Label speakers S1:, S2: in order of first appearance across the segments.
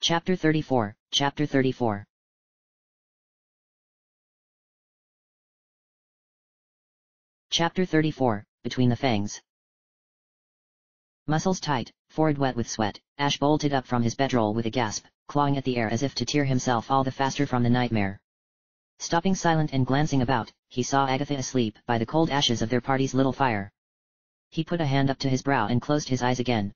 S1: Chapter 34, Chapter 34. Chapter 34, Between the Fangs. Muscles tight, forehead wet with sweat, Ash bolted up from his bedroll with a gasp, clawing at the air as if to tear himself all the faster from the nightmare. Stopping silent and glancing about, he saw Agatha asleep by the cold ashes of their party's little fire. He put a hand up to his brow and closed his eyes again.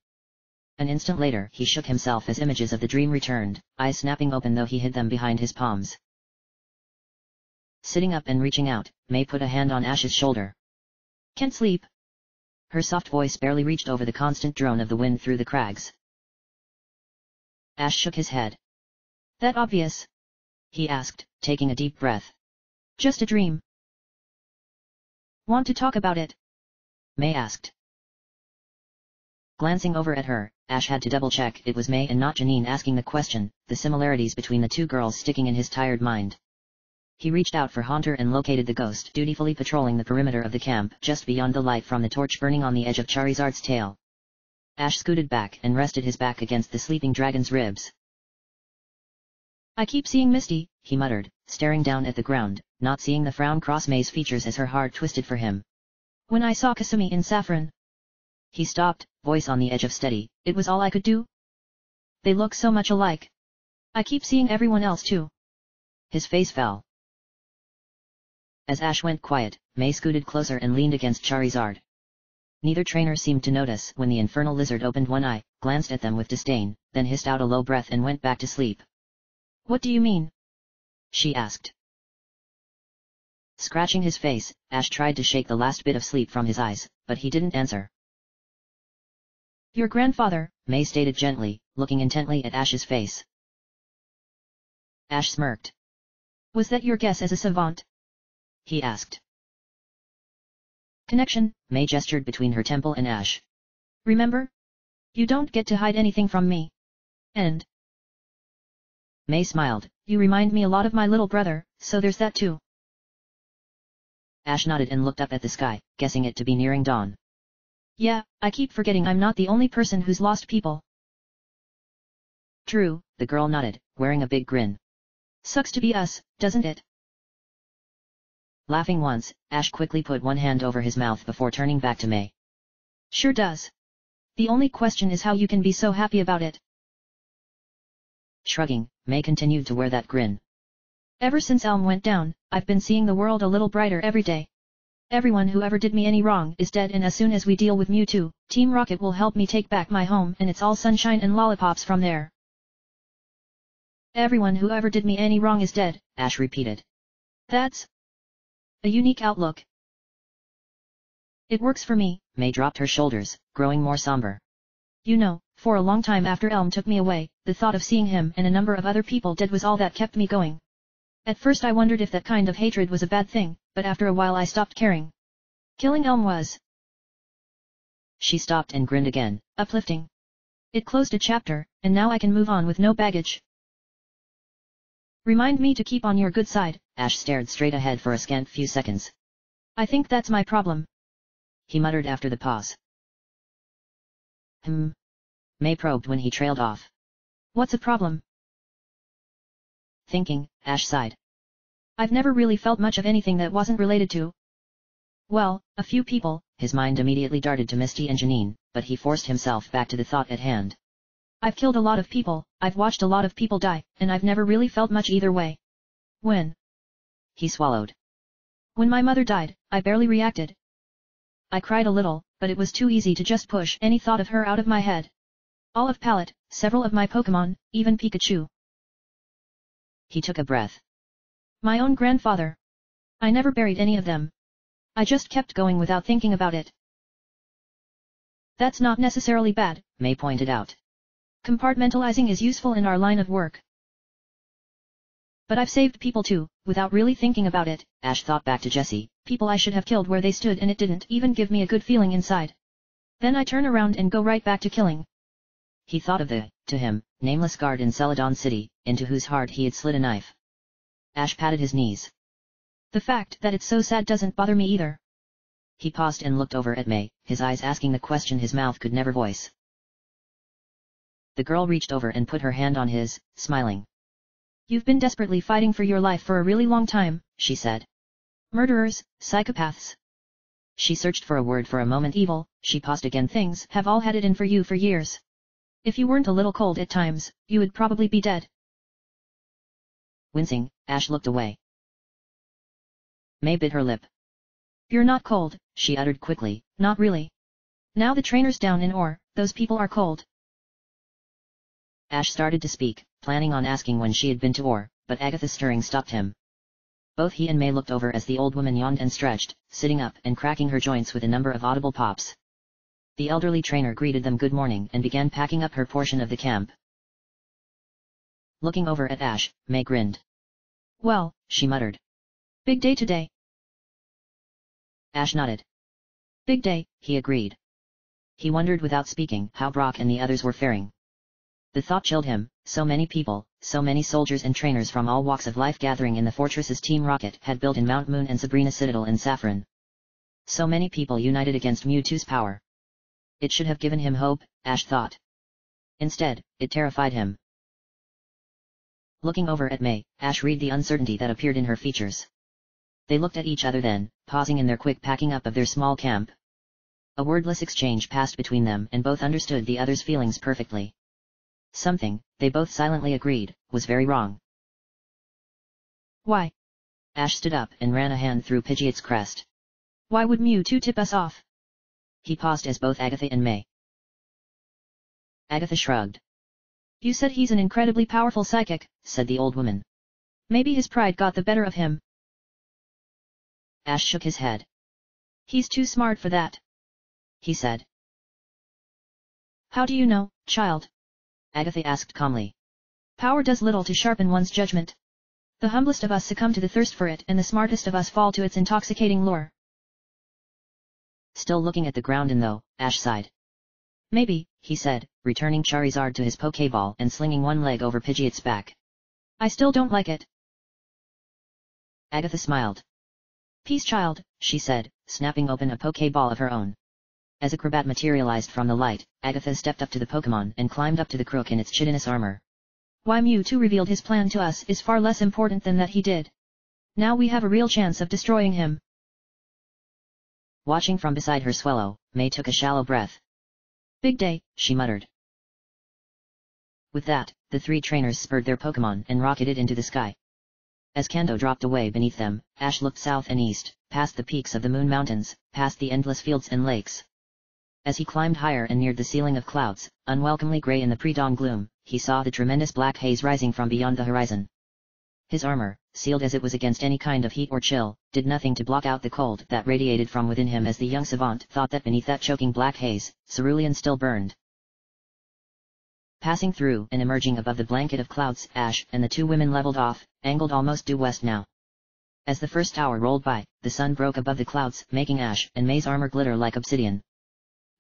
S1: An instant later he shook himself as images of the dream returned, eyes snapping open though he hid them behind his palms. Sitting up and reaching out, May put a hand on Ash's shoulder. "Can't sleep?" Her soft voice barely reached over the constant drone of the wind through the crags. Ash shook his head. "That obvious?" he asked, taking a deep breath. "Just a dream." "Want to talk about it?" May asked. Glancing over at her, Ash had to double-check it was May and not Janine asking the question, the similarities between the two girls sticking in his tired mind. He reached out for Haunter and located the ghost dutifully patrolling the perimeter of the camp just beyond the light from the torch burning on the edge of Charizard's tail. Ash scooted back and rested his back against the sleeping dragon's ribs. "I keep seeing Misty," he muttered, staring down at the ground, not seeing the frown cross May's features as her heart twisted for him. "When I saw Kasumi in Saffron." He stopped, voice on the edge of steady. "It was all I could do? They look so much alike. I keep seeing everyone else too." His face fell. As Ash went quiet, May scooted closer and leaned against Charizard. Neither trainer seemed to notice when the infernal lizard opened one eye, glanced at them with disdain, then hissed out a low breath and went back to sleep. "What do you mean?" she asked. Scratching his face, Ash tried to shake the last bit of sleep from his eyes, but he didn't answer. "Your grandfather," May stated gently, looking intently at Ash's face. Ash smirked. "Was that your guess as a savant?" he asked. "Connection," May gestured between her temple and Ash. "Remember? You don't get to hide anything from me. And..." May smiled, "You remind me a lot of my little brother, so there's that too." Ash nodded and looked up at the sky, guessing it to be nearing dawn. "Yeah, I keep forgetting I'm not the only person who's lost people." "True," the girl nodded, wearing a big grin. "Sucks to be us, doesn't it?" Laughing once, Ash quickly put one hand over his mouth before turning back to May. "Sure does. The only question is how you can be so happy about it." Shrugging, May continued to wear that grin. "Ever since Elm went down, I've been seeing the world a little brighter every day. Everyone who ever did me any wrong is dead, and as soon as we deal with Mewtwo, Team Rocket will help me take back my home and it's all sunshine and lollipops from there." "Everyone who ever did me any wrong is dead," Ash repeated. "That's a unique outlook." "It works for me." May dropped her shoulders, growing more somber. "You know, for a long time after Elm took me away, the thought of seeing him and a number of other people dead was all that kept me going. At first I wondered if that kind of hatred was a bad thing, but after a while I stopped caring. Killing Elm was..." She stopped and grinned again, uplifting. "It closed a chapter, and now I can move on with no baggage." "Remind me to keep on your good side." Ash stared straight ahead for a scant few seconds. "I think that's my problem," he muttered after the pause. May probed when he trailed off. "What's a problem?" Thinking, Ash sighed. "I've never really felt much of anything that wasn't related to..." "Well, a few people." His mind immediately darted to Misty and Janine, but he forced himself back to the thought at hand. "I've killed a lot of people, I've watched a lot of people die, and I've never really felt much either way. When..." He swallowed. "When my mother died, I barely reacted. I cried a little, but it was too easy to just push any thought of her out of my head. All of Palette, several of my Pokémon, even Pikachu." He took a breath. "My own grandfather. I never buried any of them. I just kept going without thinking about it." "That's not necessarily bad," May pointed out. "Compartmentalizing is useful in our line of work." "But I've saved people too, without really thinking about it." Ash thought back to Jessie, "people I should have killed where they stood and it didn't even give me a good feeling inside. Then I turn around and go right back to killing." He thought of the, to him, nameless guard in Celadon City, into whose heart he had slid a knife. Ash patted his knees. "The fact that it's so sad doesn't bother me either." He paused and looked over at May, his eyes asking the question his mouth could never voice. The girl reached over and put her hand on his, smiling. "You've been desperately fighting for your life for a really long time," she said. "Murderers, psychopaths." She searched for a word for a moment. "Evil," she paused again. "Things have all had it in for you for years. If you weren't a little cold at times, you would probably be dead." Wincing, Ash looked away. May bit her lip. "You're not cold," she uttered quickly. "Not really. Now the trainer's down in ore, those people are cold." Ash started to speak, planning on asking when she had been to ore, but Agatha's stirring stopped him. Both he and May looked over as the old woman yawned and stretched, sitting up and cracking her joints with a number of audible pops. The elderly trainer greeted them good morning and began packing up her portion of the camp. Looking over at Ash, May grinned. "Well," she muttered. "Big day today." Ash nodded. "Big day," he agreed. He wondered without speaking how Brock and the others were faring. The thought chilled him, so many people, so many soldiers and trainers from all walks of life gathering in the fortresses Team Rocket had built in Mount Moon and Sabrina Citadel in Saffron. So many people united against Mewtwo's power. It should have given him hope, Ash thought. Instead, it terrified him. Looking over at May, Ash read the uncertainty that appeared in her features. They looked at each other then, pausing in their quick packing up of their small camp. A wordless exchange passed between them and both understood the other's feelings perfectly. Something, they both silently agreed, was very wrong. "Why?" Ash stood up and ran a hand through Pidgeot's crest. "Why would Mewtwo tip us off?" He paused as both Agatha and May. Agatha shrugged. "You said he's an incredibly powerful psychic," said the old woman. "Maybe his pride got the better of him." Ash shook his head. "He's too smart for that," he said. "How do you know, child?" Agatha asked calmly. "Power does little to sharpen one's judgment. The humblest of us succumb to the thirst for it and the smartest of us fall to its intoxicating lure." Still looking at the ground and though, Ash sighed. "Maybe," he said, returning Charizard to his Pokéball and slinging one leg over Pidgeot's back. "I still don't like it." Agatha smiled. "Peace, child," she said, snapping open a Pokéball of her own. As a Crobat materialized from the light, Agatha stepped up to the Pokémon and climbed up to the crook in its chitinous armor. "Why Mewtwo revealed his plan to us is far less important than that he did. Now we have a real chance of destroying him." Watching from beside her Swellow, May took a shallow breath. "Big day," she muttered. With that, the three trainers spurred their Pokémon and rocketed into the sky. As Kanto dropped away beneath them, Ash looked south and east, past the peaks of the Moon Mountains, past the endless fields and lakes. As he climbed higher and neared the ceiling of clouds, unwelcomely grey in the pre-dawn gloom, he saw the tremendous black haze rising from beyond the horizon. His armor, sealed as it was against any kind of heat or chill, did nothing to block out the cold that radiated from within him as the young savant thought that beneath that choking black haze, cerulean still burned. Passing through and emerging above the blanket of clouds, Ash and the two women leveled off, angled almost due west now. As the first hour rolled by, the sun broke above the clouds, making Ash and May's armor glitter like obsidian.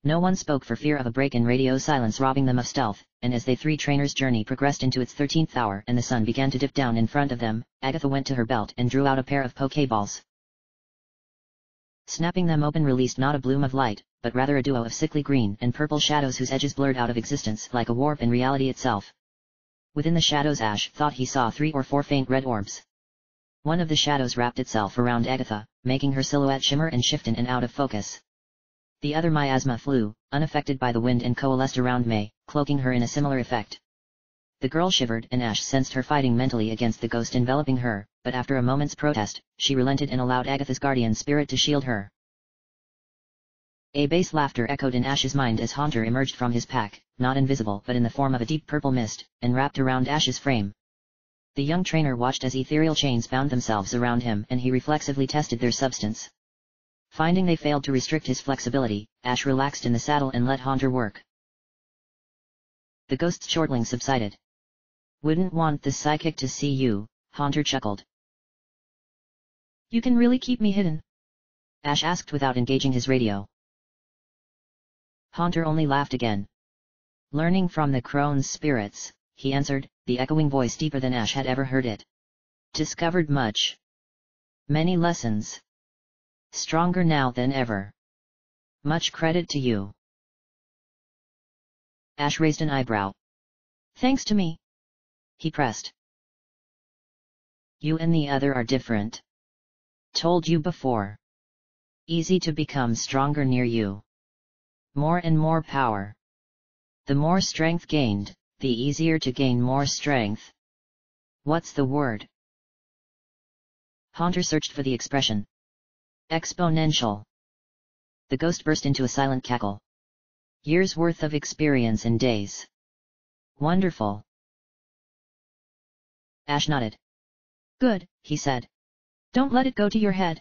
S1: No one spoke for fear of a break in radio silence robbing them of stealth, and as they three trainers' journey progressed into its 13th hour and the sun began to dip down in front of them, Agatha went to her belt and drew out a pair of Pokéballs. Snapping them open released not a bloom of light, but rather a duo of sickly green and purple shadows whose edges blurred out of existence like a warp in reality itself. Within the shadows Ash thought he saw 3 or 4 faint red orbs. One of the shadows wrapped itself around Agatha, making her silhouette shimmer and shift in and out of focus. The other miasma flew, unaffected by the wind and coalesced around May, cloaking her in a similar effect. The girl shivered and Ash sensed her fighting mentally against the ghost enveloping her, but after a moment's protest, she relented and allowed Agatha's guardian spirit to shield her. A bass laughter echoed in Ash's mind as Haunter emerged from his pack, not invisible but in the form of a deep purple mist, and wrapped around Ash's frame. The young trainer watched as ethereal chains bound themselves around him and he reflexively tested their substance. Finding they failed to restrict his flexibility, Ash relaxed in the saddle and let Haunter work. The ghost's chortling subsided. "Wouldn't want the psychic to see you," Haunter chuckled. "You can really keep me hidden?" Ash asked without engaging his radio. Haunter only laughed again. "Learning from the crone's spirits," he answered, the echoing voice deeper than Ash had ever heard it. "Discovered much. Many lessons. Stronger now than ever. Much credit to you." Ash raised an eyebrow. Thanks to me. He pressed. You and the other are different. Told you before. Easy to become stronger near you. More and more power. The more strength gained, the easier to gain more strength. What's the word? Haunter searched for the expression. Exponential. The ghost burst into a silent cackle. Years worth of experience in days. Wonderful. Ash nodded. Good, he said. Don't let it go to your head.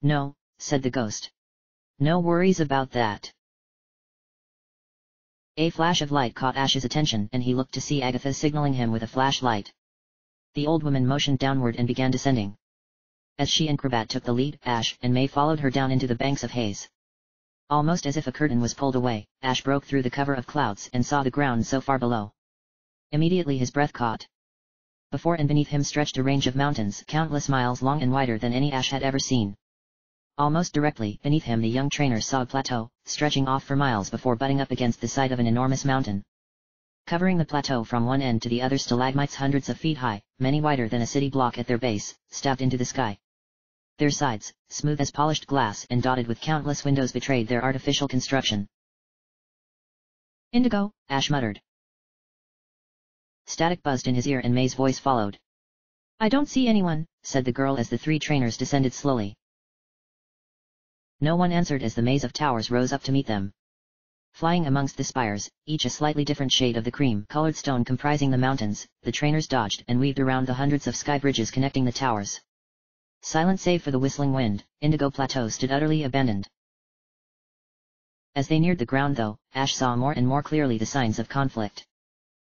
S1: No, said the ghost. No worries about that. A flash of light caught Ash's attention and he looked to see Agatha signaling him with a flashlight. The old woman motioned downward and began descending. As she and Krabat took the lead, Ash and May followed her down into the banks of haze. Almost as if a curtain was pulled away, Ash broke through the cover of clouds and saw the ground so far below. Immediately his breath caught. Before and beneath him stretched a range of mountains countless miles long and wider than any Ash had ever seen. Almost directly beneath him the young trainer saw a plateau, stretching off for miles before butting up against the side of an enormous mountain. Covering the plateau from one end to the other stalagmites hundreds of feet high, many wider than a city block at their base, stabbed into the sky. Their sides, smooth as polished glass and dotted with countless windows betrayed their artificial construction. Indigo, Ash muttered. Static buzzed in his ear and May's voice followed. I don't see anyone, said the girl as the three trainers descended slowly. No one answered as the maze of towers rose up to meet them. Flying amongst the spires, each a slightly different shade of the cream-colored stone comprising the mountains, the trainers dodged and weaved around the hundreds of sky bridges connecting the towers. Silent save for the whistling wind, Indigo Plateau stood utterly abandoned. As they neared the ground though, Ash saw more and more clearly the signs of conflict.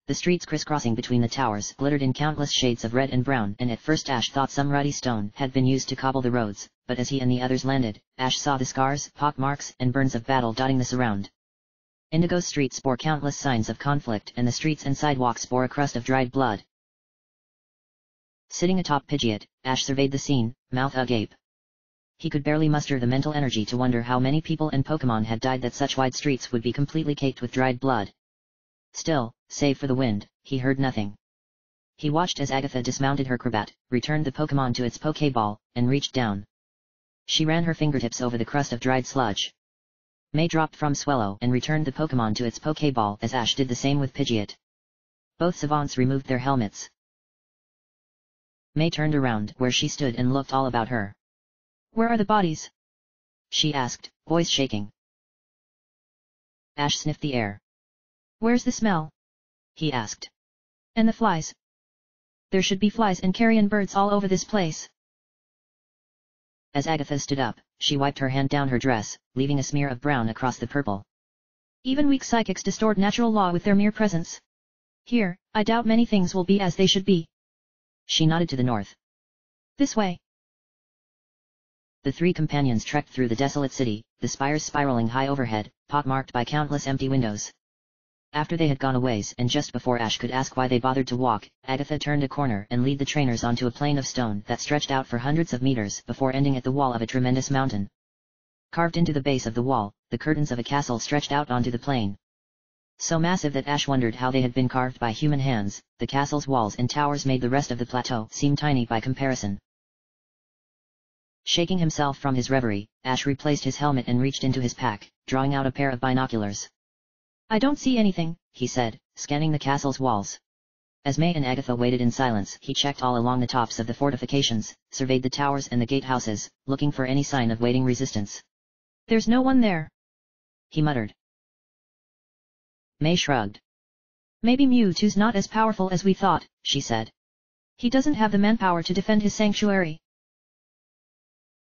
S1: The streets crisscrossing between the towers glittered in countless shades of red and brown and at first Ash thought some ruddy stone had been used to cobble the roads, but as he and the others landed, Ash saw the scars, pock marks and burns of battle dotting the surround. Indigo's streets bore countless signs of conflict and the streets and sidewalks bore a crust of dried blood. Sitting atop Pidgeot, Ash surveyed the scene, mouth agape. He could barely muster the mental energy to wonder how many people and Pokemon had died that such wide streets would be completely caked with dried blood. Still, save for the wind, he heard nothing. He watched as Agatha dismounted her Crobat, returned the Pokemon to its Pokeball, and reached down. She ran her fingertips over the crust of dried sludge. May dropped from Swellow and returned the Pokemon to its Pokeball as Ash did the same with Pidgeot. Both savants removed their helmets. May turned around where she stood and looked all about her. Where are the bodies? She asked, voice shaking. Ash sniffed the air. Where's the smell? He asked. And the flies? There should be flies and carrion birds all over this place. As Agatha stood up, she wiped her hand down her dress, leaving a smear of brown across the purple. Even weak psychics distort natural law with their mere presence. Here, I doubt many things will be as they should be. She nodded to the north. This way. The three companions trekked through the desolate city, the spires spiraling high overhead, pockmarked by countless empty windows. After they had gone a ways and just before Ash could ask why they bothered to walk, Agatha turned a corner and led the trainers onto a plain of stone that stretched out for hundreds of meters before ending at the wall of a tremendous mountain. Carved into the base of the wall, the curtains of a castle stretched out onto the plain. So massive that Ash wondered how they had been carved by human hands, the castle's walls and towers made the rest of the plateau seem tiny by comparison. Shaking himself from his reverie, Ash replaced his helmet and reached into his pack, drawing out a pair of binoculars. I don't see anything, he said, scanning the castle's walls. As May and Agatha waited in silence, he checked all along the tops of the fortifications, surveyed the towers and the gatehouses, looking for any sign of waiting resistance. There's no one there, he muttered. May shrugged. Maybe Mewtwo's not as powerful as we thought, she said. He doesn't have the manpower to defend his sanctuary.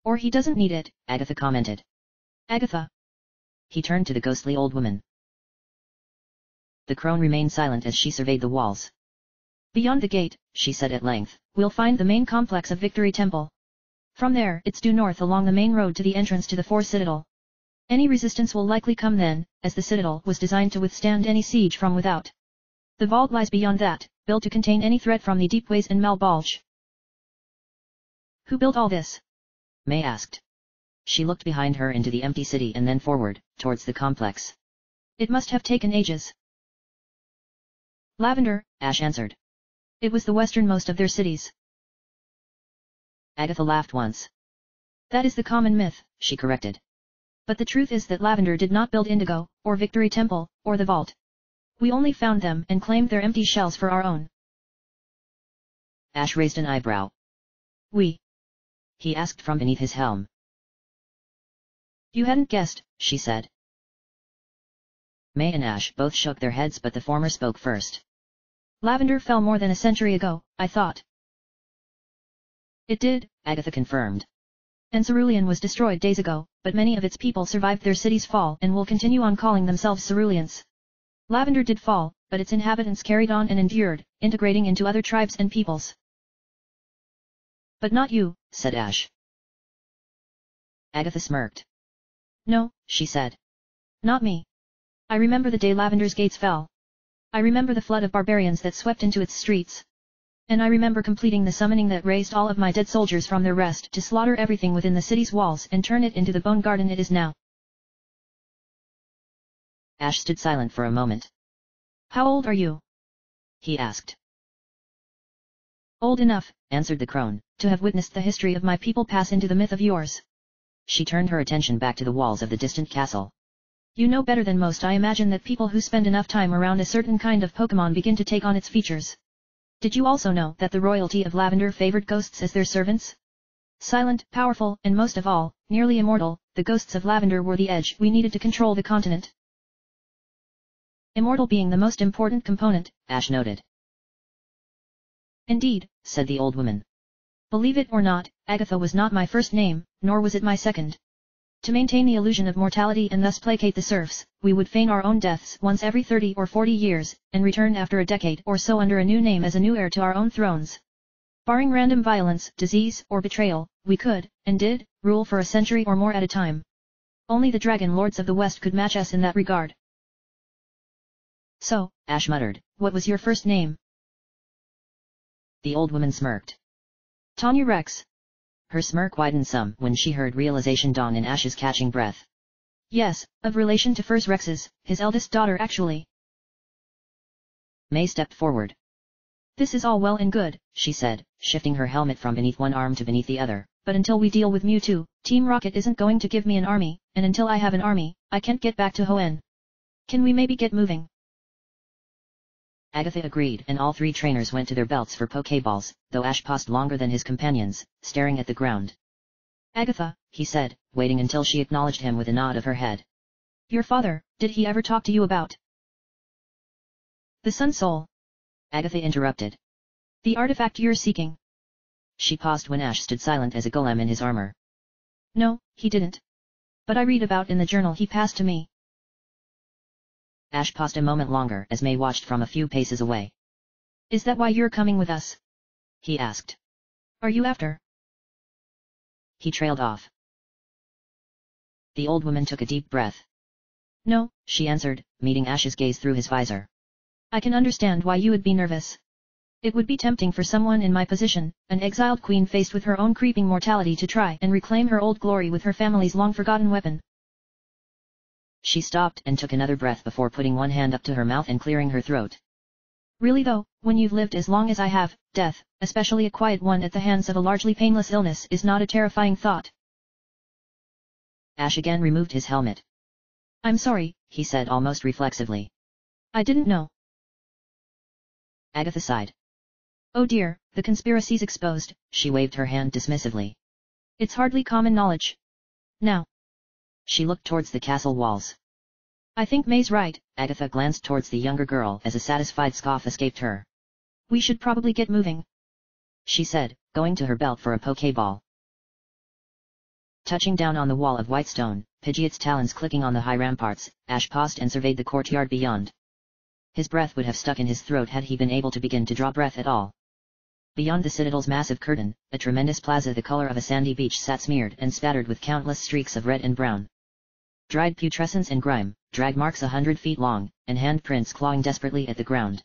S1: Or he doesn't need it, Agatha commented. Agatha. He turned to the ghostly old woman. The crone remained silent as she surveyed the walls. Beyond the gate, she said at length, we'll find the main complex of Victory Temple. From there, it's due north along the main road to the entrance to the Four Citadel. Any resistance will likely come then, as the citadel was designed to withstand any siege from without. The vault lies beyond that, built to contain any threat from the deep ways in Malbolge. Who built all this? May asked. She looked behind her into the empty city and then forward, towards the complex. It must have taken ages. Lavender, Ash answered. It was the westernmost of their cities. Agatha laughed once. That is the common myth, she corrected. But the truth is that Lavender did not build Indigo, or Victory Temple, or the Vault. We only found them and claimed their empty shells for our own. Ash raised an eyebrow. We? He asked from beneath his helm. You hadn't guessed, she said. May and Ash both shook their heads, but the former spoke first. Lavender fell more than a century ago, I thought. It did, Agatha confirmed. And Cerulean was destroyed days ago, but many of its people survived their city's fall and will continue on calling themselves Ceruleans. Lavender did fall, but its inhabitants carried on and endured, integrating into other tribes and peoples. But not you, said Ash. Agatha smirked. No, she said. Not me. I remember the day Lavender's gates fell. I remember the flood of barbarians that swept into its streets. And I remember completing the summoning that raised all of my dead soldiers from their rest to slaughter everything within the city's walls and turn it into the bone garden it is now. Ash stood silent for a moment. How old are you? He asked. Old enough, answered the crone, to have witnessed the history of my people pass into the myth of yours. She turned her attention back to the walls of the distant castle. You know better than most, I imagine, that people who spend enough time around a certain kind of Pokemon begin to take on its features. Did you also know that the royalty of Lavender favored ghosts as their servants? Silent, powerful, and most of all, nearly immortal, the ghosts of Lavender were the edge we needed to control the continent. Immortal being the most important component, Ash noted. Indeed, said the old woman. Believe it or not, Agatha was not my first name, nor was it my second. To maintain the illusion of mortality and thus placate the serfs, we would feign our own deaths once every 30 or 40 years, and return after a decade or so under a new name as a new heir to our own thrones. Barring random violence, disease, or betrayal, we could, and did, rule for a century or more at a time. Only the Dragon Lords of the West could match us in that regard. So, Ash muttered, what was your first name? The old woman smirked. Tanya Rex. Her smirk widened some when she heard realization dawn in Ash's catching breath. Yes, of relation to First Rex's, his eldest daughter actually. May stepped forward. This is all well and good, she said, shifting her helmet from beneath one arm to beneath the other, but until we deal with Mewtwo, Team Rocket isn't going to give me an army, and until I have an army, I can't get back to Hoenn. Can we maybe get moving? Agatha agreed, and all three trainers went to their belts for Pokeballs, though Ash paused longer than his companions, staring at the ground. Agatha, he said, waiting until she acknowledged him with a nod of her head. Your father, did he ever talk to you about the Sun Soul? Agatha interrupted. The artifact you're seeking. She paused when Ash stood silent as a golem in his armor. No, he didn't. But I read about in the journal he passed to me. Ash paused a moment longer as May watched from a few paces away. Is that why you're coming with us? He asked. Are you after? He trailed off. The old woman took a deep breath. No, she answered, meeting Ash's gaze through his visor. I can understand why you would be nervous. It would be tempting for someone in my position, an exiled queen faced with her own creeping mortality, to try and reclaim her old glory with her family's long-forgotten weapon. She stopped and took another breath before putting one hand up to her mouth and clearing her throat. Really though, when you've lived as long as I have, death, especially a quiet one at the hands of a largely painless illness, is not a terrifying thought. Ash again removed his helmet. I'm sorry, he said almost reflexively. I didn't know. Agatha sighed. Oh dear, the conspiracy's exposed, she waved her hand dismissively. It's hardly common knowledge. Now. She looked towards the castle walls. I think May's right, Agatha glanced towards the younger girl as a satisfied scoff escaped her. We should probably get moving, she said, going to her belt for a Pokeball. Touching down on the wall of white stone, Pidgeot's talons clicking on the high ramparts, Ash paused and surveyed the courtyard beyond. His breath would have stuck in his throat had he been able to begin to draw breath at all. Beyond the citadel's massive curtain, a tremendous plaza the color of a sandy beach sat smeared and spattered with countless streaks of red and brown. Dried putrescence and grime, drag marks 100 feet long, and handprints clawing desperately at the ground.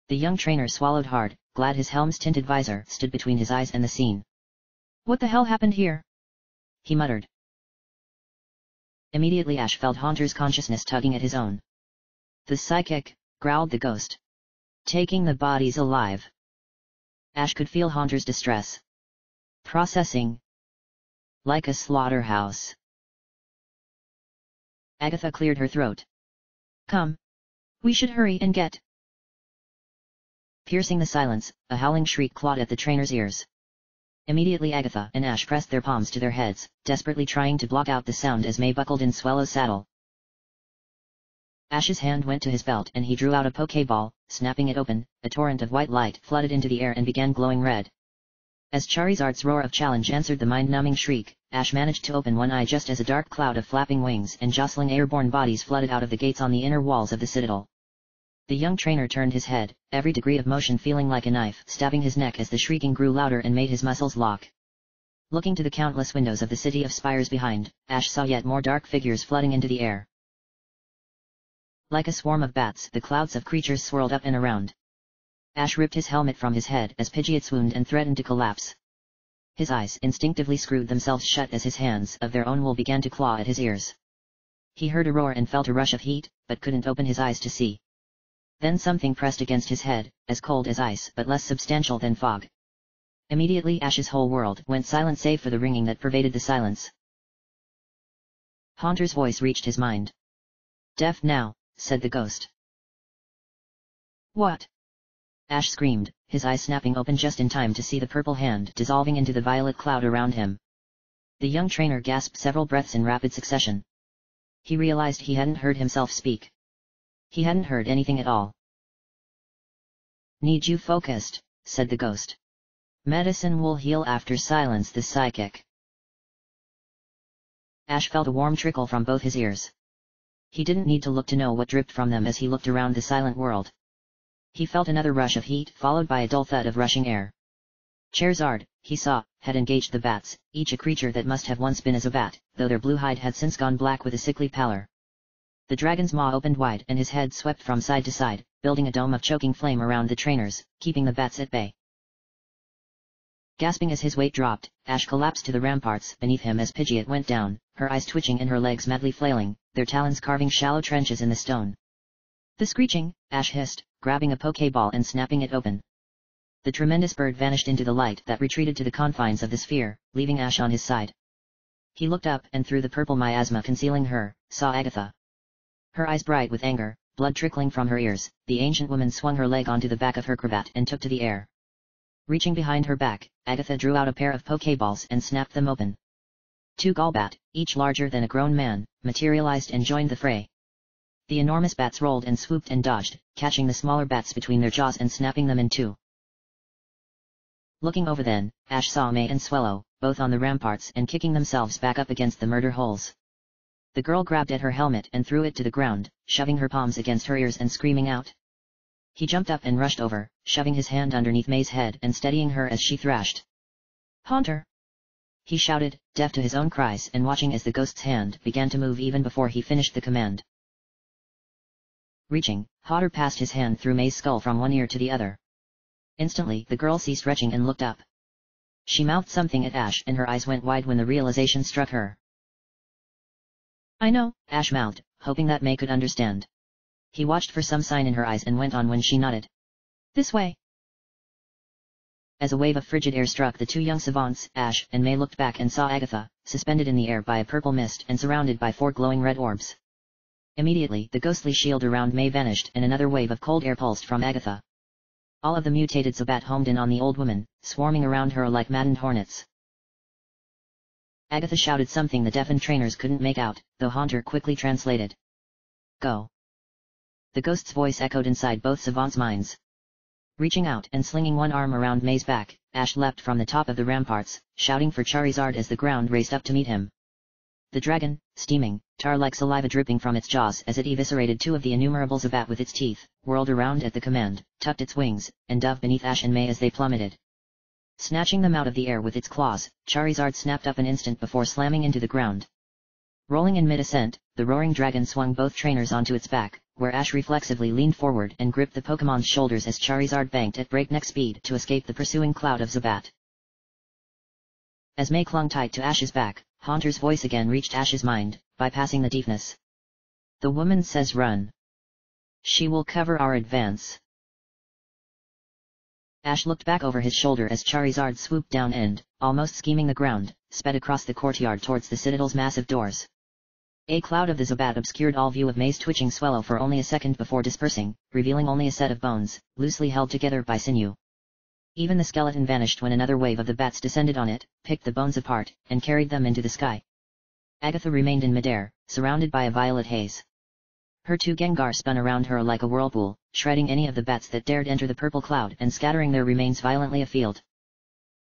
S1: The young trainer swallowed hard, glad his helm's tinted visor stood between his eyes and the scene. What the hell happened here? He muttered. Immediately Ash felt Haunter's consciousness tugging at his own. The psychic, growled the ghost. Taking the bodies alive. Ash could feel Haunter's distress. Processing. Like a slaughterhouse. Agatha cleared her throat. Come. We should hurry and get. Piercing the silence, a howling shriek clawed at the trainer's ears. Immediately Agatha and Ash pressed their palms to their heads, desperately trying to block out the sound as May buckled in Swellow's saddle. Ash's hand went to his belt and he drew out a Pokeball, snapping it open. A torrent of white light flooded into the air and began glowing red. As Charizard's roar of challenge answered the mind-numbing shriek, Ash managed to open one eye just as a dark cloud of flapping wings and jostling airborne bodies flooded out of the gates on the inner walls of the citadel. The young trainer turned his head, every degree of motion feeling like a knife stabbing his neck as the shrieking grew louder and made his muscles lock. Looking to the countless windows of the city of spires behind, Ash saw yet more dark figures flooding into the air. Like a swarm of bats, the clouds of creatures swirled up and around. Ash ripped his helmet from his head as Pidgeot swooned and threatened to collapse. His eyes instinctively screwed themselves shut as his hands of their own wool began to claw at his ears. He heard a roar and felt a rush of heat, but couldn't open his eyes to see. Then something pressed against his head, as cold as ice but less substantial than fog. Immediately Ash's whole world went silent save for the ringing that pervaded the silence. Haunter's voice reached his mind. Deaf now, said the ghost. What? Ash screamed, his eyes snapping open just in time to see the purple hand dissolving into the violet cloud around him. The young trainer gasped several breaths in rapid succession. He realized he hadn't heard himself speak. He hadn't heard anything at all. Need you focused, said the ghost. Medicine will heal after silence the psychic. Ash felt a warm trickle from both his ears. He didn't need to look to know what dripped from them as he looked around the silent world. He felt another rush of heat followed by a dull thud of rushing air. Charizard, he saw, had engaged the bats, each a creature that must have once been as a bat, though their blue hide had since gone black with a sickly pallor. The dragon's maw opened wide and his head swept from side to side, building a dome of choking flame around the trainers, keeping the bats at bay. Gasping as his weight dropped, Ash collapsed to the ramparts beneath him as Pidgeot went down, her eyes twitching and her legs madly flailing, their talons carving shallow trenches in the stone. The screeching, Ash hissed, grabbing a Pokeball and snapping it open. The tremendous bird vanished into the light that retreated to the confines of the sphere, leaving Ash on his side. He looked up and through the purple miasma concealing her, saw Agatha. Her eyes bright with anger, blood trickling from her ears, the ancient woman swung her leg onto the back of her cravat and took to the air. Reaching behind her back, Agatha drew out a pair of Pokeballs and snapped them open. 2 Golbat, each larger than a grown man, materialized and joined the fray. The enormous bats rolled and swooped and dodged, catching the smaller bats between their jaws and snapping them in two. Looking over then, Ash saw May and Swellow, both on the ramparts and kicking themselves back up against the murder holes. The girl grabbed at her helmet and threw it to the ground, shoving her palms against her ears and screaming out. He jumped up and rushed over, shoving his hand underneath May's head and steadying her as she thrashed. Haunter! He shouted, deaf to his own cries and watching as the ghost's hand began to move even before he finished the command. Reaching, Haunter passed his hand through May's skull from one ear to the other. Instantly the girl ceased retching and looked up. She mouthed something at Ash and her eyes went wide when the realization struck her. I know, Ash mouthed, hoping that May could understand. He watched for some sign in her eyes and went on when she nodded. This way. As a wave of frigid air struck the two young savants, Ash and May looked back and saw Agatha, suspended in the air by a purple mist and surrounded by 4 glowing red orbs. Immediately the ghostly shield around May vanished and another wave of cold air pulsed from Agatha. All of the mutated Zubat homed in on the old woman, swarming around her like maddened hornets. Agatha shouted something the deafened trainers couldn't make out, though Haunter quickly translated. Go. The ghost's voice echoed inside both savants' minds. Reaching out and slinging one arm around May's back, Ash leapt from the top of the ramparts, shouting for Charizard as the ground raced up to meet him. The dragon, steaming, tar-like saliva dripping from its jaws as it eviscerated 2 of the innumerable Zubat with its teeth, whirled around at the command, tucked its wings, and dove beneath Ash and May as they plummeted. Snatching them out of the air with its claws, Charizard snapped up an instant before slamming into the ground. Rolling in mid-ascent, the roaring dragon swung both trainers onto its back, where Ash reflexively leaned forward and gripped the Pokemon's shoulders as Charizard banked at breakneck speed to escape the pursuing cloud of Zubat. As May clung tight to Ash's back, Haunter's voice again reached Ash's mind, bypassing the deafness. The woman says run. She will cover our advance. Ash looked back over his shoulder as Charizard swooped down and, almost skimming the ground, sped across the courtyard towards the Citadel's massive doors. A cloud of the Zubat obscured all view of May's twitching swallow for only a second before dispersing, revealing only a set of bones, loosely held together by sinew. Even the skeleton vanished when another wave of the bats descended on it, picked the bones apart, and carried them into the sky. Agatha remained in midair, surrounded by a violet haze. Her two Gengar spun around her like a whirlpool, shredding any of the bats that dared enter the purple cloud and scattering their remains violently afield.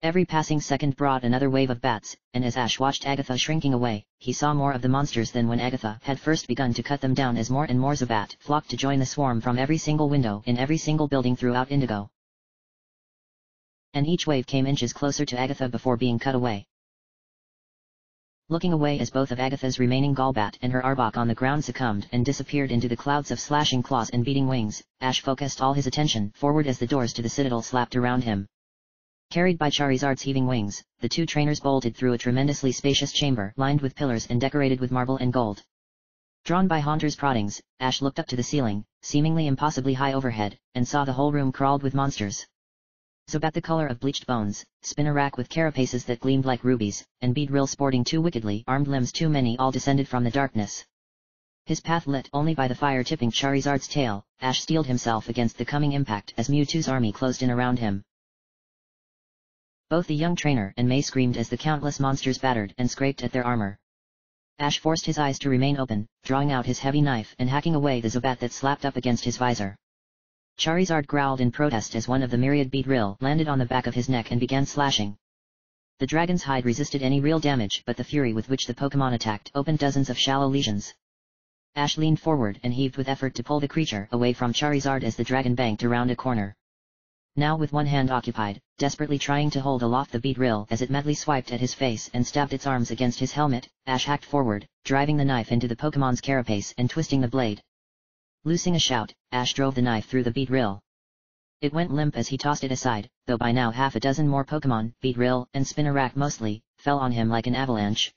S1: Every passing second brought another wave of bats, and as Ash watched Agatha shrinking away, he saw more of the monsters than when Agatha had first begun to cut them down as more and more Zubat flocked to join the swarm from every single window in every single building throughout Indigo. And each wave came inches closer to Agatha before being cut away. Looking away as both of Agatha's remaining Golbat and her Arbok on the ground succumbed and disappeared into the clouds of slashing claws and beating wings, Ash focused all his attention forward as the doors to the Citadel slapped around him. Carried by Charizard's heaving wings, the two trainers bolted through a tremendously spacious chamber lined with pillars and decorated with marble and gold. Drawn by Haunter's proddings, Ash looked up to the ceiling, seemingly impossibly high overhead, and saw the whole room crawled with monsters. Zubat the color of bleached bones, Spinarak with carapaces that gleamed like rubies, and Beedrill sporting two wickedly armed limbs too many all descended from the darkness. His path lit only by the fire tipping Charizard's tail, Ash steeled himself against the coming impact as Mewtwo's army closed in around him. Both the young trainer and May screamed as the countless monsters battered and scraped at their armor. Ash forced his eyes to remain open, drawing out his heavy knife and hacking away the Zubat that slapped up against his visor. Charizard growled in protest as one of the myriad Beedrill landed on the back of his neck and began slashing. The dragon's hide resisted any real damage, but the fury with which the Pokémon attacked opened dozens of shallow lesions. Ash leaned forward and heaved with effort to pull the creature away from Charizard as the dragon banked around a corner. Now with one hand occupied, desperately trying to hold aloft the Beedrill as it madly swiped at his face and stabbed its arms against his helmet, Ash hacked forward, driving the knife into the Pokémon's carapace and twisting the blade. Loosing a shout, Ash drove the knife through the Beedrill. It went limp as he tossed it aside, though by now half a dozen more Pokémon, Beedrill and Spinarak mostly, fell on him like an avalanche.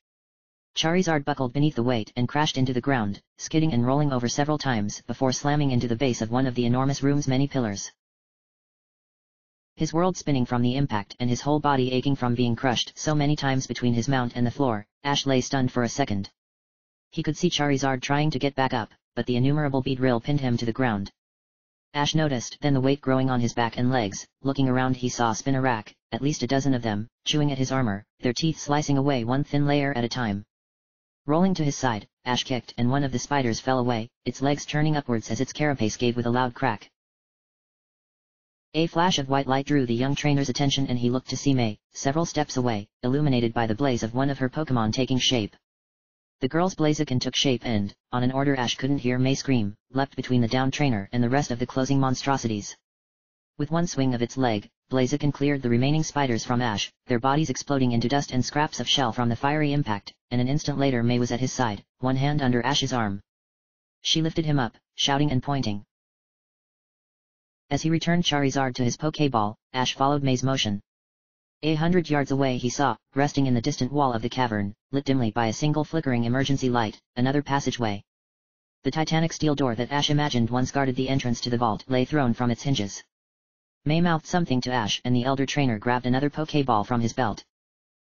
S1: Charizard buckled beneath the weight and crashed into the ground, skidding and rolling over several times before slamming into the base of one of the enormous room's many pillars. His world spinning from the impact and his whole body aching from being crushed so many times between his mount and the floor, Ash lay stunned for a second. He could see Charizard trying to get back up, but the innumerable Beedrill pinned him to the ground. Ash noticed then the weight growing on his back and legs. Looking around he saw Spinarak, at least a dozen of them, chewing at his armor, their teeth slicing away one thin layer at a time. Rolling to his side, Ash kicked and one of the spiders fell away, its legs turning upwards as its carapace gave with a loud crack. A flash of white light drew the young trainer's attention and he looked to see May, several steps away, illuminated by the blaze of one of her Pokémon taking shape. The girl's Blaziken took shape and, on an order Ash couldn't hear May scream, leapt between the downed trainer and the rest of the closing monstrosities. With one swing of its leg, Blaziken cleared the remaining spiders from Ash, their bodies exploding into dust and scraps of shell from the fiery impact, and an instant later May was at his side, one hand under Ash's arm. She lifted him up, shouting and pointing. As he returned Charizard to his Pokéball, Ash followed May's motion. 100 yards away he saw, resting in the distant wall of the cavern, lit dimly by a single flickering emergency light, another passageway. The titanic steel door that Ash imagined once guarded the entrance to the vault lay thrown from its hinges. May mouthed something to Ash and the elder trainer grabbed another Pokéball from his belt.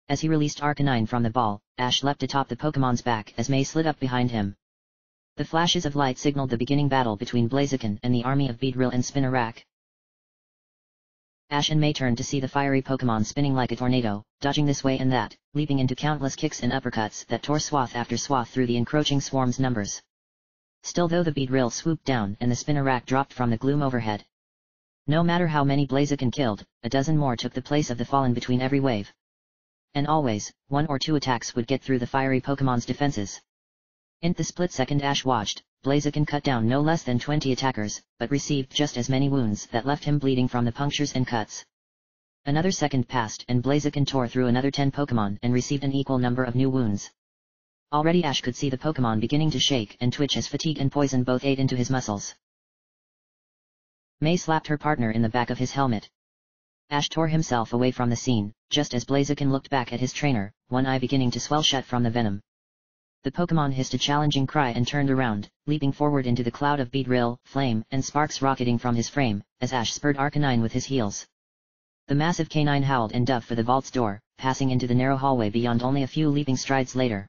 S1: As he released Arcanine from the ball, Ash leapt atop the Pokémon's back as May slid up behind him. The flashes of light signaled the beginning battle between Blaziken and the army of Beedrill and Spinarak. Ash and May turned to see the fiery Pokémon spinning like a tornado, dodging this way and that, leaping into countless kicks and uppercuts that tore swath after swath through the encroaching swarm's numbers. Still though the Beedrill swooped down and the Spinarak dropped from the gloom overhead. No matter how many Blaziken killed, a dozen more took the place of the fallen between every wave. And always, one or two attacks would get through the fiery Pokémon's defenses. In the split second Ash watched, Blaziken cut down no less than 20 attackers, but received just as many wounds that left him bleeding from the punctures and cuts. Another second passed and Blaziken tore through another 10 Pokémon and received an equal number of new wounds. Already Ash could see the Pokémon beginning to shake and twitch as fatigue and poison both ate into his muscles. May slapped her partner in the back of his helmet. Ash tore himself away from the scene, just as Blaziken looked back at his trainer, one eye beginning to swell shut from the venom. The Pokémon hissed a challenging cry and turned around, leaping forward into the cloud of beedrill, flame, and sparks rocketing from his frame, as Ash spurred Arcanine with his heels. The massive canine howled and dove for the vault's door, passing into the narrow hallway beyond only a few leaping strides later.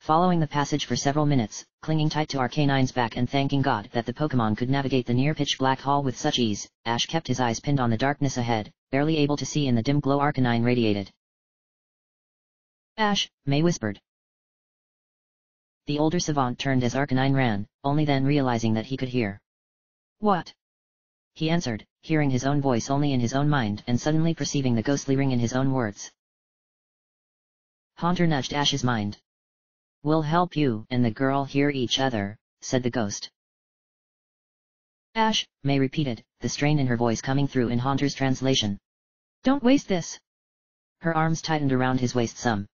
S1: Following the passage for several minutes, clinging tight to Arcanine's back and thanking God that the Pokémon could navigate the near pitch-black hall with such ease, Ash kept his eyes pinned on the darkness ahead, barely able to see in the dim glow Arcanine radiated. "Ash," May whispered. The older savant turned as Arcanine ran, only then realizing that he could hear. "What?" he answered, hearing his own voice only in his own mind and suddenly perceiving the ghostly ring in his own words. Haunter nudged Ash's mind. "We'll help you and the girl hear each other," said the ghost. "Ash," May repeated, the strain in her voice coming through in Haunter's translation. "Don't waste this." Her arms tightened around his waist some.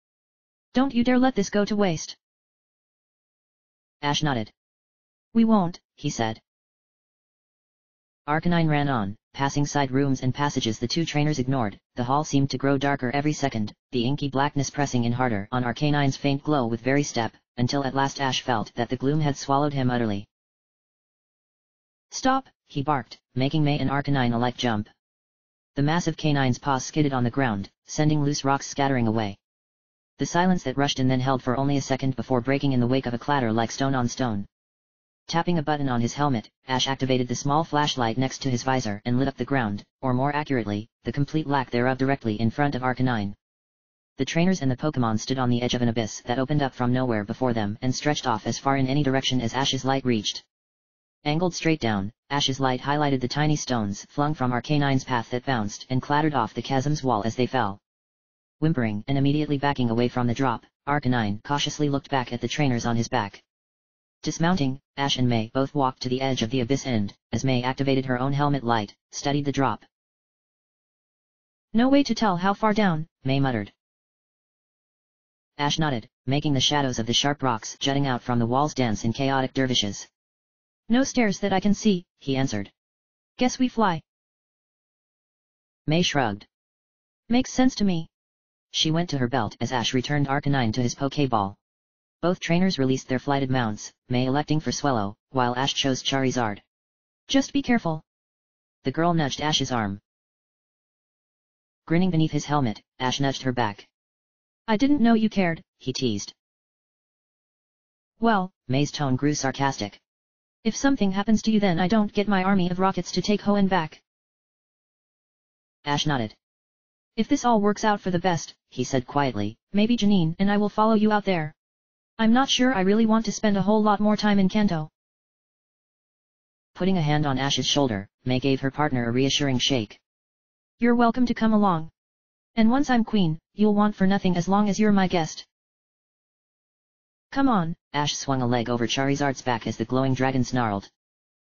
S1: "Don't you dare let this go to waste." Ash nodded. "We won't," he said. Arcanine ran on, passing side rooms and passages the two trainers ignored. The hall seemed to grow darker every second, the inky blackness pressing in harder on Arcanine's faint glow with very step, until at last Ash felt that the gloom had swallowed him utterly. "Stop!" he barked, making May and Arcanine alike jump. The massive canine's paws skidded on the ground, sending loose rocks scattering away. The silence that rushed in then held for only a second before breaking in the wake of a clatter like stone on stone. Tapping a button on his helmet, Ash activated the small flashlight next to his visor and lit up the ground, or more accurately, the complete lack thereof directly in front of Arcanine. The trainers and the Pokémon stood on the edge of an abyss that opened up from nowhere before them and stretched off as far in any direction as Ash's light reached. Angled straight down, Ash's light highlighted the tiny stones flung from Arcanine's path that bounced and clattered off the chasm's wall as they fell. Whimpering and immediately backing away from the drop, Arcanine cautiously looked back at the trainers on his back. Dismounting, Ash and May both walked to the edge of the abyss and, as May activated her own helmet light, studied the drop. "No way to tell how far down," May muttered. Ash nodded, making the shadows of the sharp rocks jutting out from the walls dance in chaotic dervishes. "No stairs that I can see," he answered. "Guess we fly." May shrugged. "Makes sense to me." She went to her belt as Ash returned Arcanine to his Pokéball. Both trainers released their flighted mounts, May electing for Swellow, while Ash chose Charizard. "Just be careful." The girl nudged Ash's arm. Grinning beneath his helmet, Ash nudged her back. "I didn't know you cared," he teased. "Well," May's tone grew sarcastic. "If something happens to you then I don't get my army of rockets to take Hoenn back." Ash nodded. "If this all works out for the best," he said quietly, "maybe Janine and I will follow you out there. I'm not sure I really want to spend a whole lot more time in Kanto." Putting a hand on Ash's shoulder, May gave her partner a reassuring shake. "You're welcome to come along. And once I'm queen, you'll want for nothing as long as you're my guest." "Come on," Ash swung a leg over Charizard's back as the glowing dragon snarled.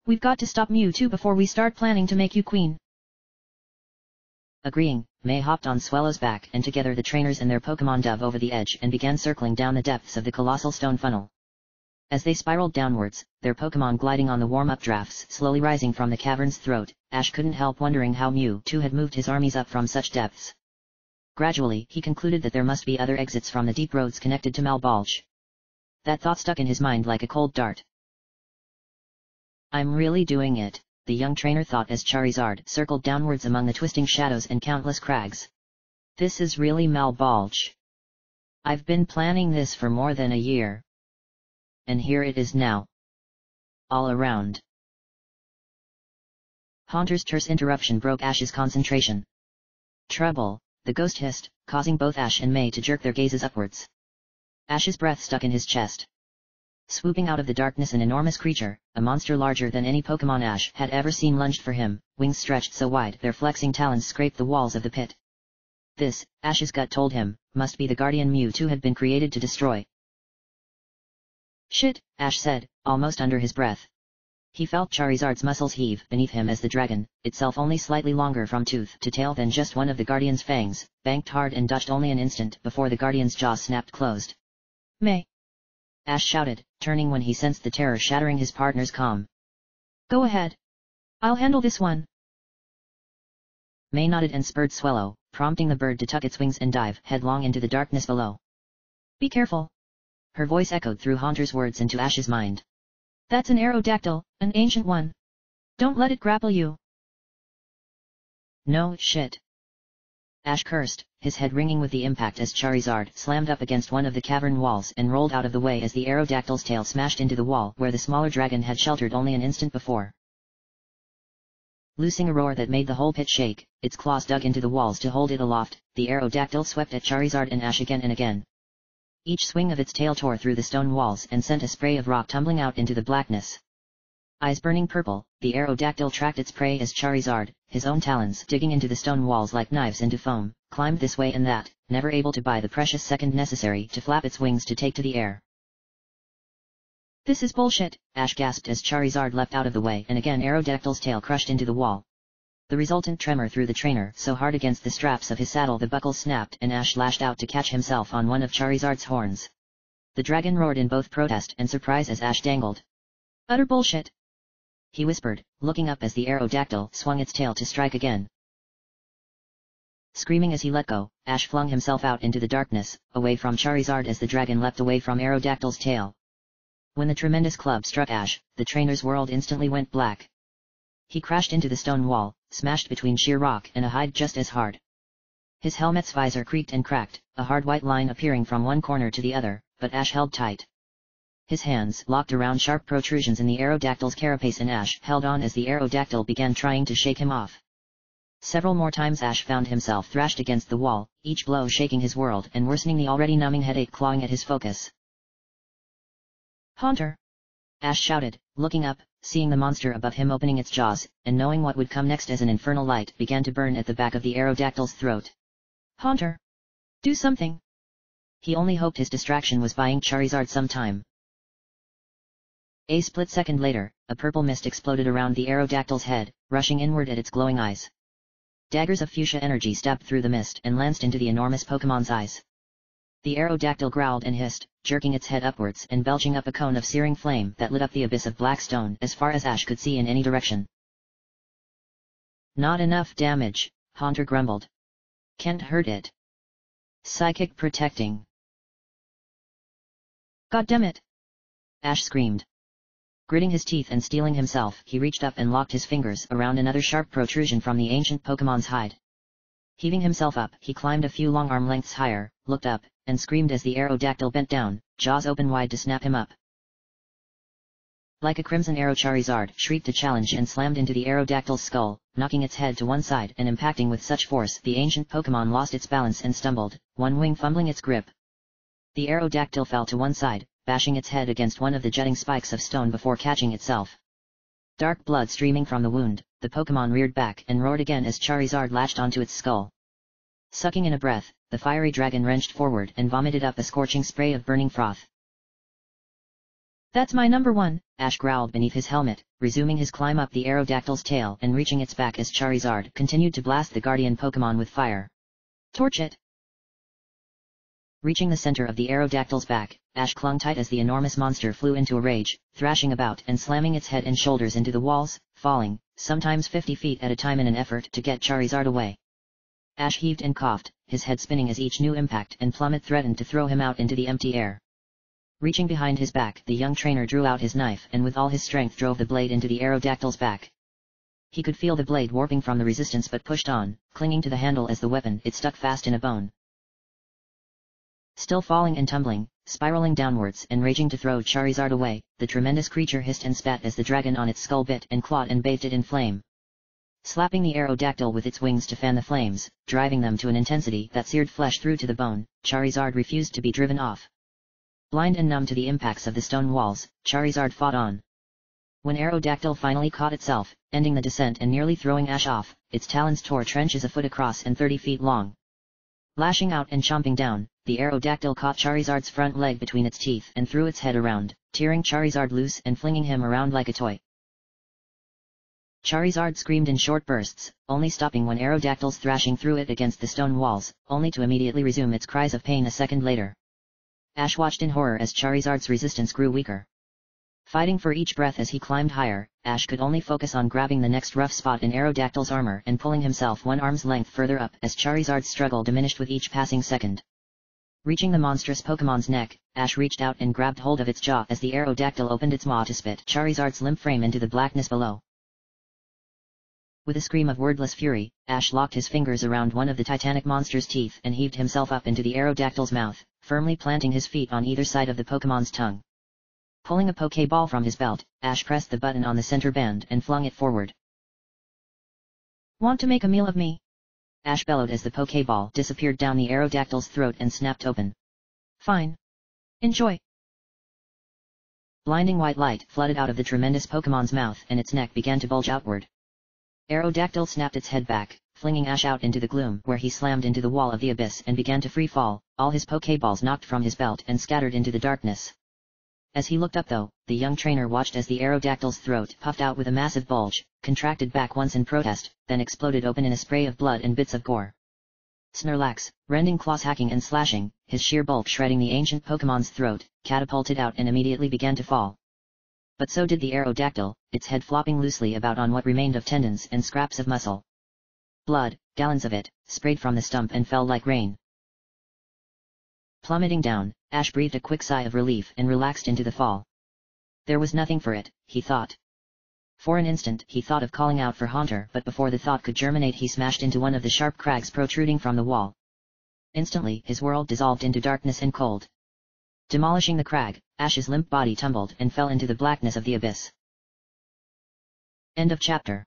S1: "We've got to stop Mewtwo before we start planning to make you queen." Agreeing, May hopped on Swellow's back and together the trainers and their Pokémon dove over the edge and began circling down the depths of the colossal stone funnel. As they spiraled downwards, their Pokémon gliding on the warm-up drafts slowly rising from the cavern's throat, Ash couldn't help wondering how Mewtwo had moved his armies up from such depths. Gradually he concluded that there must be other exits from the deep roads connected to Malbolge. That thought stuck in his mind like a cold dart. "I'm really doing it," the young trainer thought as Charizard circled downwards among the twisting shadows and countless crags. "This is really Malbolge. I've been planning this for more than a year. And here it is now. All around." Haunter's terse interruption broke Ash's concentration. "Trouble," the ghost hissed, causing both Ash and May to jerk their gazes upwards. Ash's breath stuck in his chest. Swooping out of the darkness an enormous creature, a monster larger than any Pokémon Ash had ever seen lunged for him, wings stretched so wide their flexing talons scraped the walls of the pit. This, Ash's gut told him, must be the guardian Mewtwo had been created to destroy. "Shit," Ash said, almost under his breath. He felt Charizard's muscles heave beneath him as the dragon, itself only slightly longer from tooth to tail than just one of the guardian's fangs, banked hard and dodged only an instant before the guardian's jaws snapped closed. "May!" Ash shouted, turning when he sensed the terror shattering his partner's calm. "Go ahead. I'll handle this one." May nodded and spurred Swellow, prompting the bird to tuck its wings and dive headlong into the darkness below. "Be careful." Her voice echoed through Haunter's words into Ash's mind.
S2: That's an Aerodactyl, an ancient one. Don't let it grapple you.
S1: No shit. Ash cursed, his head ringing with the impact as Charizard slammed up against one of the cavern walls and rolled out of the way as the Aerodactyl's tail smashed into the wall where the smaller dragon had sheltered only an instant before. Loosing a roar that made the whole pit shake, its claws dug into the walls to hold it aloft, the Aerodactyl swept at Charizard and Ash again and again. Each swing of its tail tore through the stone walls and sent a spray of rock tumbling out into the blackness. Eyes burning purple, the Aerodactyl tracked its prey as Charizard, his own talons digging into the stone walls like knives into foam, climbed this way and that, never able to buy the precious second necessary to flap its wings to take to the air.
S2: This is bullshit,
S1: Ash gasped as Charizard leapt out of the way and again Aerodactyl's tail crushed into the wall. The resultant tremor threw the trainer so hard against the straps of his saddle the buckles snapped and Ash lashed out to catch himself on one of Charizard's horns. The dragon roared in both protest and surprise as Ash dangled.
S2: Utter bullshit,
S1: he whispered, looking up as the Aerodactyl swung its tail to strike again. Screaming as he let go, Ash flung himself out into the darkness, away from Charizard as the dragon leapt away from Aerodactyl's tail. When the tremendous club struck Ash, the trainer's world instantly went black. He crashed into the stone wall, smashed between sheer rock and a hide just as hard. His helmet's visor creaked and cracked, a hard white line appearing from one corner to the other, but Ash held tight. His hands locked around sharp protrusions in the Aerodactyl's carapace and Ash held on as the Aerodactyl began trying to shake him off. Several more times Ash found himself thrashed against the wall, each blow shaking his world and worsening the already numbing headache clawing at his focus.
S2: Haunter!
S1: Ash shouted, looking up, seeing the monster above him opening its jaws, and knowing what would come next as an infernal light began to burn at the back of the Aerodactyl's throat.
S2: Haunter! Do something!
S1: He only hoped his distraction was buying Charizard some time. A split second later, a purple mist exploded around the Aerodactyl's head, rushing inward at its glowing eyes. Daggers of fuchsia energy stabbed through the mist and lanced into the enormous Pokemon's eyes. The Aerodactyl growled and hissed, jerking its head upwards and belching up a cone of searing flame that lit up the abyss of black stone as far as Ash could see in any direction. Not enough damage, Haunter grumbled. Can't hurt it. Psychic protecting.
S2: Goddammit!
S1: Ash screamed. Gritting his teeth and steeling himself, he reached up and locked his fingers around another sharp protrusion from the ancient Pokemon's hide. Heaving himself up, he climbed a few long arm lengths higher, looked up, and screamed as the Aerodactyl bent down, jaws open wide to snap him up. Like a crimson arrow, Charizard shrieked a challenge and slammed into the Aerodactyl's skull, knocking its head to one side and impacting with such force the ancient Pokemon lost its balance and stumbled, one wing fumbling its grip. The Aerodactyl fell to one side, bashing its head against one of the jutting spikes of stone before catching itself. Dark blood streaming from the wound, the Pokemon reared back and roared again as Charizard latched onto its skull. Sucking in a breath, the fiery dragon wrenched forward and vomited up a scorching spray of burning froth.
S2: That's my number one,
S1: Ash growled beneath his helmet, resuming his climb up the Aerodactyl's tail and reaching its back as Charizard continued to blast the guardian Pokemon with fire.
S2: Torch it!
S1: Reaching the center of the Aerodactyl's back, Ash clung tight as the enormous monster flew into a rage, thrashing about and slamming its head and shoulders into the walls, falling, sometimes 50 feet at a time in an effort to get Charizard away. Ash heaved and coughed, his head spinning as each new impact and plummet threatened to throw him out into the empty air. Reaching behind his back, the young trainer drew out his knife and with all his strength drove the blade into the Aerodactyl's back. He could feel the blade warping from the resistance but pushed on, clinging to the handle as the weapon it stuck fast in a bone. Still falling and tumbling, spiraling downwards and raging to throw Charizard away, the tremendous creature hissed and spat as the dragon on its skull bit and clawed and bathed it in flame. Slapping the Aerodactyl with its wings to fan the flames, driving them to an intensity that seared flesh through to the bone, Charizard refused to be driven off. Blind and numb to the impacts of the stone walls, Charizard fought on. When Aerodactyl finally caught itself, ending the descent and nearly throwing Ash off, its talons tore trenches a foot across and 30 feet long. Lashing out and chomping down, the Aerodactyl caught Charizard's front leg between its teeth and threw its head around, tearing Charizard loose and flinging him around like a toy. Charizard screamed in short bursts, only stopping when Aerodactyl's thrashing threw it against the stone walls, only to immediately resume its cries of pain a second later. Ash watched in horror as Charizard's resistance grew weaker. Fighting for each breath as he climbed higher, Ash could only focus on grabbing the next rough spot in Aerodactyl's armor and pulling himself one arm's length further up as Charizard's struggle diminished with each passing second. Reaching the monstrous Pokemon's neck, Ash reached out and grabbed hold of its jaw as the Aerodactyl opened its maw to spit Charizard's limp frame into the blackness below. With a scream of wordless fury, Ash locked his fingers around one of the titanic monster's teeth and heaved himself up into the Aerodactyl's mouth, firmly planting his feet on either side of the Pokemon's tongue. Pulling a Pokeball from his belt, Ash pressed the button on the center band and flung it forward.
S2: Want to make a meal of me?
S1: Ash bellowed as the Pokeball disappeared down the Aerodactyl's throat and snapped open.
S2: Fine. Enjoy.
S1: Blinding white light flooded out of the tremendous Pokemon's mouth and its neck began to bulge outward. Aerodactyl snapped its head back, flinging Ash out into the gloom where he slammed into the wall of the abyss and began to free fall, all his Pokeballs knocked from his belt and scattered into the darkness. As he looked up though, the young trainer watched as the Aerodactyl's throat puffed out with a massive bulge, contracted back once in protest, then exploded open in a spray of blood and bits of gore. Snorlax, rending claws hacking and slashing, his sheer bulk shredding the ancient Pokemon's throat, catapulted out and immediately began to fall. But so did the Aerodactyl, its head flopping loosely about on what remained of tendons and scraps of muscle. Blood, gallons of it, sprayed from the stump and fell like rain. Plummeting down, Ash breathed a quick sigh of relief and relaxed into the fall. There was nothing for it, he thought. For an instant he thought of calling out for Haunter, but before the thought could germinate he smashed into one of the sharp crags protruding from the wall. Instantly his world dissolved into darkness and cold. Demolishing the crag, Ash's limp body tumbled and fell into the blackness of the abyss. End of chapter.